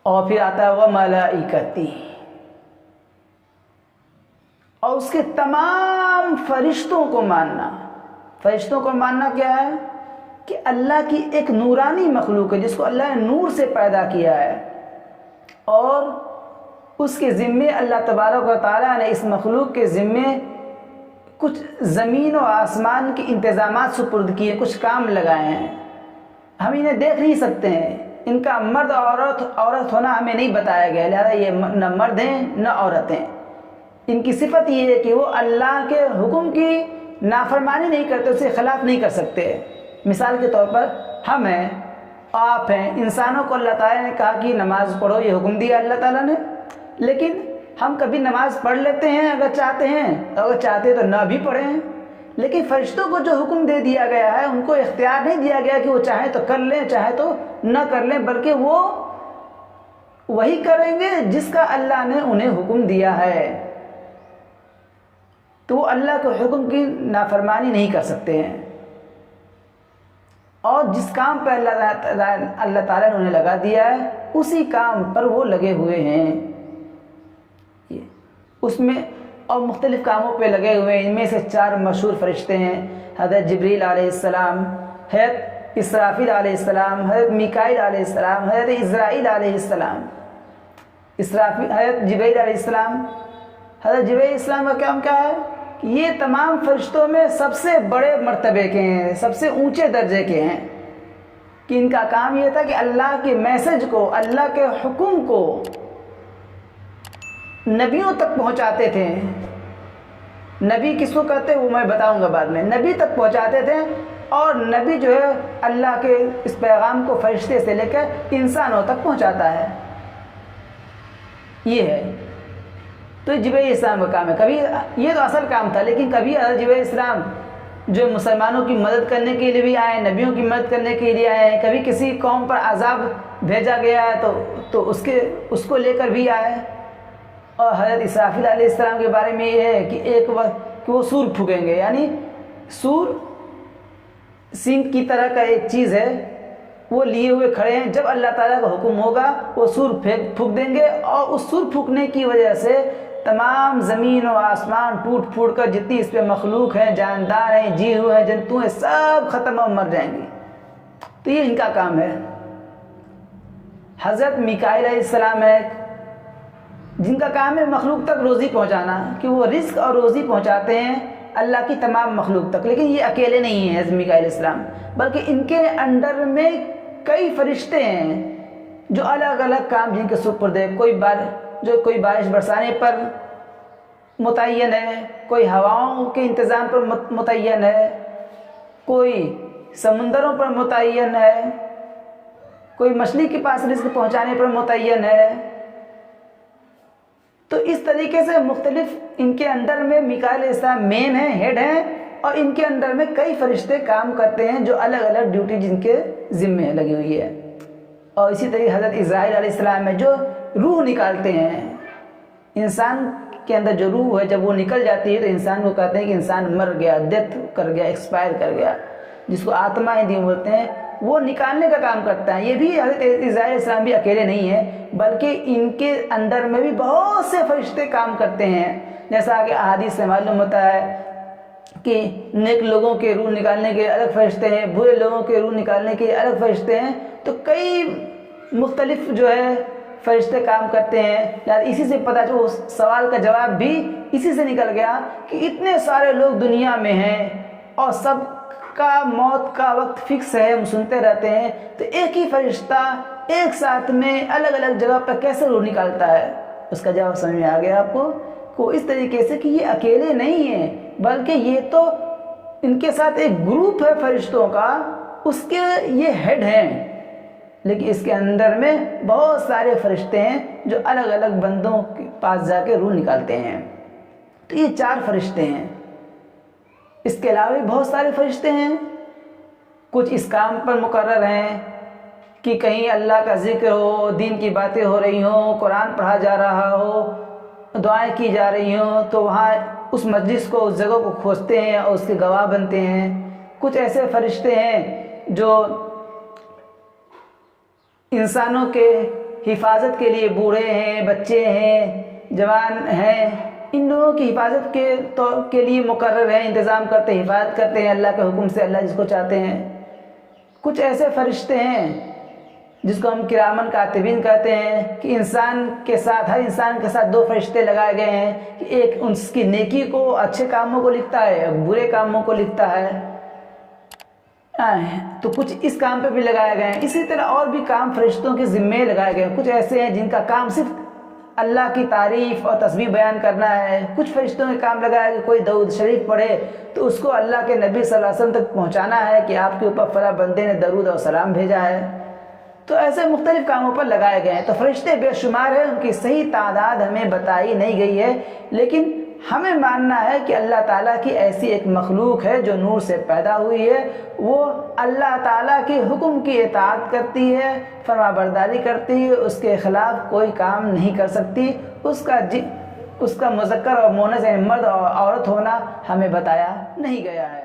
اور پھر آتا ہے وملائکتی، اور اس کے تمام فرشتوں کو ماننا۔ فرشتوں کو ماننا کیا ہے؟ کہ اللہ کی ایک نورانی مخلوق ہے جس کو اللہ نے نور سے پیدا کیا ہے، اور اس کے ذمے اللہ تبارک و تعالیٰ نے اس مخلوق کے ذمے کچھ زمین و آسمان کے انتظامات سپرد کیے، کچھ کام لگائے ہیں۔ ہم انہیں دیکھ نہیں سکتے ہیں، ان کا مرد عورت ہونا ہمیں نہیں بتایا گیا، لہذا یہ نہ مرد ہیں نہ عورت ہیں۔ ان کی صفت یہ ہے کہ وہ اللہ کے حکم کی نافرمانی نہیں کرتے، اسے خلاف نہیں کر سکتے۔ مثال کے طور پر ہم ہیں، آپ ہیں، انسانوں کو اللہ تعالیٰ نے کہا کہ نماز پڑھو، یہ حکم دیا اللہ تعالیٰ نے، لیکن ہم کبھی نماز پڑھ لیتے ہیں اگر چاہتے ہیں، اگر چاہتے تو نہ بھی پڑھیں۔ لیکن فرشتوں کو جو حکم دے دیا گیا ہے ان کو اختیار نہیں دیا گیا کہ وہ چاہیں تو کر لیں چاہے تو نہ کر لیں، بلکہ وہ وہی کریں گے جس کا اللہ نے انہیں حکم دیا ہے، تو وہ اللہ کے حکم کی نافرمانی نہیں کر سکتے ہیں، اور جس کام پہ اللہ تعالیٰ نے انہیں لگا دیا ہے اسی کام پر وہ لگے ہوئے ہیں، اس میں اور مختلف کاموں پہ لگے ہوئے ہیں۔ ان میں سے 4 مشہور فرشتے ہیں، حضرت جبریل علیہ السلام، حضرت اسرافیل علیہ السلام، حضرت میکائیل علیہ السلام، حضرت عزرائیل علیہ السلام۔ حضرت جبریل علیہ السلام، حضرت جبریل علیہ السلام کا کام کیا ہے؟ کہ یہ تمام فرشتوں میں سب سے بڑے مرتبے کے ہیں، سب سے اونچے درجے کے ہیں، کہ ان کا کام یہ تھا کہ اللہ کے میسج کو، اللہ کے حکم کو نبیوں تک پہنچاتے تھے۔ نبی کس کو کہتے ہیں وہ میں بتاؤں گا بعد میں، نبی تک پہنچاتے تھے، اور نبی جو ہے اللہ کے اس پیغام کو فرشتے سے لے کر انسانوں تک پہنچاتا ہے، یہ ہے۔ تو جبریل اسلام کا کام ہے۔ کبھی یہ تو اصل کام تھا، لیکن کبھی حضرت جبریل اسلام جو مسلمانوں کی مدد کرنے کے لیے بھی آئے، نبیوں کی مدد کرنے کے لیے آئے، کبھی کسی قوم پر عذاب بھیجا گیا ہے تو اس کو لے کر بھی آئے۔ اور حضرت اسرافیل علیہ السلام کے بارے میں یہ ہے کہ ایک وقت کہ وہ سور پھونکیں گے، یعنی سور سینگ کی طرح کا ایک چیز ہے، وہ لیے ہوئے کھڑے ہیں، جب اللہ تعالیٰ کا حکم ہوگا وہ سور پھونک دیں گے، اور اس سور پھونکنے کی وجہ سے تمام زمین و آسمان ٹوٹ پھوٹ کر جتنی اس پہ مخلوق ہیں، جاندار ہیں، جی ہوئے ہیں، جنتو ہیں، سب ختم اور مر جائیں گے۔ تو یہ ان کا کام ہے۔ حضرت میکائیل علیہ السلام ہے جن کا کام ہے مخلوق تک روزی پہنچانا، کہ وہ رزق اور روزی پہنچاتے ہیں اللہ کی تمام مخلوق تک، لیکن یہ اکیلے نہیں ہیں حضرت میکائیل علیہ السلام، بلکہ ان کے انڈر میں کئی فرشتے ہیں جو الگ الگ کام جن کے سپرد ہے۔ کوئی بارش برسانے پر متعین ہے، کوئی ہواؤں کے انتظام پر متعین ہے، کوئی سمندروں پر متعین ہے، کوئی مچھلی کے پاس رزق پہنچانے پر متعین ہے۔ تو اس طریقے سے مختلف ان کے اندر میں میکائیل علیہ السلام مین ہیں، ہیڈ ہیں، اور ان کے اندر میں کئی فرشتے کام کرتے ہیں جو الگ الگ ڈیوٹی جن کے ذمے لگی ہوئی ہے۔ اور اسی طریقے حضرت اسرائیل علیہ السلام ہے جو روح نکالتے ہیں۔ انسان کے اندر جو روح ہے جب وہ نکل جاتی ہے تو انسان کو کہتے ہیں کہ انسان مر گیا، ڈیتھ کر گیا، ایکسپائر کر گیا، جس کو آتما ہندی میں بولتے ہیں، وہ نکالنے کا کام کرتا ہے۔ یہ بھی حضرت اسرائیل علیہ السلام بھی اکیلے نہیں ہیں، بلکہ ان کے اندر میں بھی بہت سے فرشتے کام کرتے ہیں، جیسا کہ احادیث سے معلوم ہوتا ہے کہ نیک لوگوں کے روح نکالنے کے الگ فرشتے ہیں، برے لوگوں کے روح نکالنے کے الگ فرشتے ہیں، تو کئی مختلف جو ہے فرشتے کام کرتے ہیں۔ یعنی اسی سے پتہ چلا، اس سوال کا جواب بھی اسی سے نکل گیا کہ اتنے سارے لوگ دنیا میں ہیں اور سب کا موت کا وقت فکس ہے، ہم سنتے رہتے ہیں، تو ایک ہی فرشتہ ایک ساتھ میں الگ الگ جگہ پر کیسے روح نکالتا ہے؟ اس کا جواب سمجھ میں آ گیا آپ کو اس طریقے سے کہ یہ اکیلے نہیں ہیں، بلکہ یہ تو ان کے ساتھ ایک گروپ ہے فرشتوں کا، اس کے یہ ہیڈ ہیں، لیکن اس کے اندر میں بہت سارے فرشتے ہیں جو الگ الگ بندوں کے پاس جا کے روح نکالتے ہیں۔ تو یہ 4 فرشتے ہیں۔ اس کے علاوہ بھی بہت سارے فرشتے ہیں، کچھ اس کام پر مقرر ہیں کہ کہیں اللہ کا ذکر ہو، دین کی باتیں ہو رہی ہوں، قرآن پڑھا جا رہا ہو، دعائیں کی جا رہی ہوں، تو وہاں اس مجلس کو، اس جگہ کو کھوجتے ہیں اور اس کے گواہ بنتے ہیں۔ کچھ ایسے فرشتے ہیں جو انسانوں کے حفاظت کے لیے بوڑھے ہیں، بچے ہیں، جوان ہیں، ان لوگوں کی حفاظت کے لیے مقرر ہیں، انتظام کرتے ہیں، حفاظت کرتے ہیں اللہ کے حکم سے، اللہ جس کو چاہتے ہیں۔ کچھ ایسے فرشتے ہیں جس کو ہم کرامن کاتبین کہتے ہیں کہ انسان کے ساتھ، ہر انسان کے ساتھ 2 فرشتے لگائے گئے ہیں کہ ایک اس کی نیکی کو، اچھے کاموں کو لکھتا ہے، برے کاموں کو لکھتا ہے۔ تو کچھ اس کام پہ بھی لگائے گئے ہیں۔ اسی طرح اور بھی کام فرشتوں کے ذمے لگائے گئے ہیں۔ کچھ ایسے ہیں جن کا کام صرف اللہ کی تعریف اور تسبیح بیان کرنا ہے۔ کچھ فرشتوں کے کام لگایا کہ کوئی درود شریف پڑھے تو اس کو اللہ کے نبی صلی اللہ علیہ وسلم تک پہنچانا ہے کہ آپ کے اوپر فلاں بندے نے درود اور سلام بھیجا ہے۔ تو ایسے مختلف کاموں پر لگائے گئے ہیں۔ تو فرشتے بے شمار ہیں، ان کی صحیح تعداد ہمیں بتائی نہیں گئی ہے، لیکن ہمیں ماننا ہے کہ اللہ تعالیٰ کی ایسی ایک مخلوق ہے جو نور سے پیدا ہوئی ہے، وہ اللہ تعالیٰ کے حکم کی اطاعت کرتی ہے، فرما برداری کرتی ہے، اس کے خلاف کوئی کام نہیں کر سکتی۔ اس کا مذکر اور مؤنث یعنی مرد اور عورت ہونا ہمیں بتایا نہیں گیا ہے۔